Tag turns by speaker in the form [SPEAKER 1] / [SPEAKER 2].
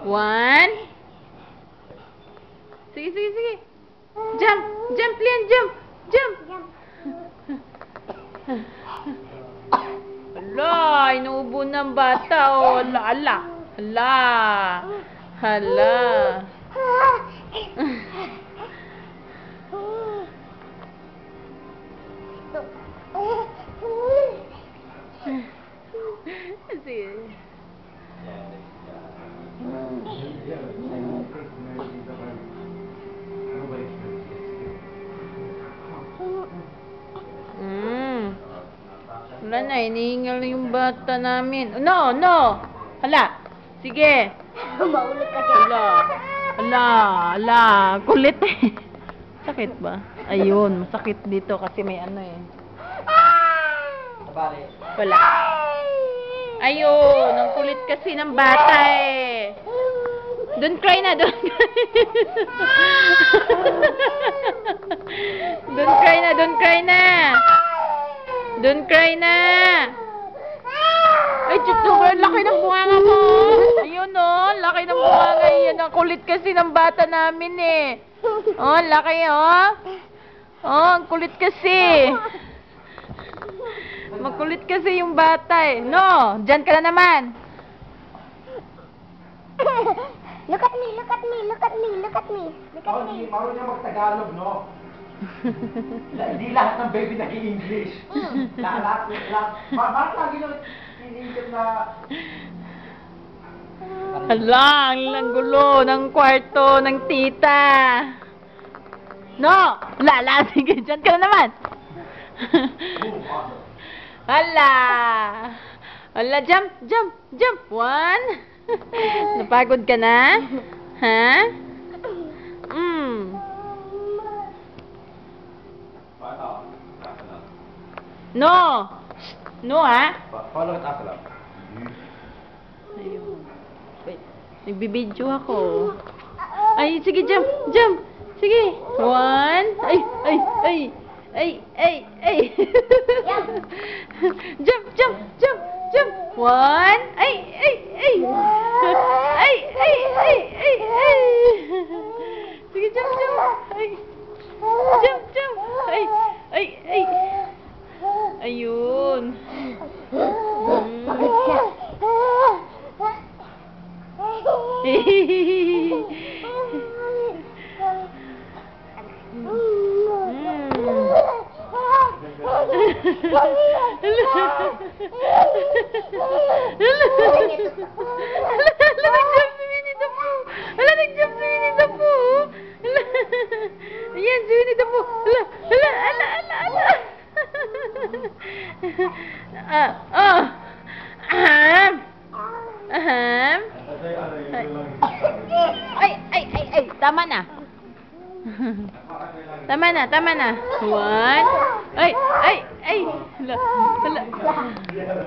[SPEAKER 1] One. Sige, sige, sige. Jump. Jump, Lian. Jump. Jump. Hala, inuubo ng bata. Oh, hala, hala. Hala. Hala. Sige. Wala na, inihingal yung bata namin. No, no! Hala! Sige!
[SPEAKER 2] Maulog ka dyan.
[SPEAKER 1] Hala! Hala! Hala! Kulit eh! Sakit ba? Ayun, masakit dito kasi may ano eh. Wala. Ayun, ang kulit kasi ng bata eh. Don't cry na, don't cry. Don't cry na, don't cry na. Don't cry na. Ay, chutuber, laki ng bunganga mo. Ayun oh, laki ng bunganga. Yan, ang kulit kasi ng bata namin eh. Oh, laki oh. Oh, ang kulit kasi. Makulit kasi yung bata eh. No, dyan ka na naman.
[SPEAKER 2] Look at me, look at me, look at me, look at me. Look at me.
[SPEAKER 3] Marunong mag-Tagalog, no? Hindi lahat ng baby nag-i-English. Lahat. Bakit lagi nyo iniisip na...
[SPEAKER 1] Hala, ang gulo ng kwarto ng tita. No, lala, sige, dyan ka na naman. Hala. Hala, jump, jump, jump. One. Napagod ka na? Ha? No. No, ha?
[SPEAKER 3] Follow it after lang.
[SPEAKER 1] Ayun. Wait. Nagbibidyo ako. Ay, sige, jump, jump. Sige. One. Ay, ay, ay. Ay, ay, ay. Jump, jump, jump, jump. One. Ay, ay, ay. Ay, ay, ay, ay, ay. Sige, jump, jump. Ay. Jump, jump. Ay, ay, ay. Ayun. Ayan, si Winnie the Pooh. Hala, hala, hala, hala. Aham. Aham. Ay, ay, ay, ay. Tama na. Tama na, tama na. One. Ay, ay, ay. Hala, hala.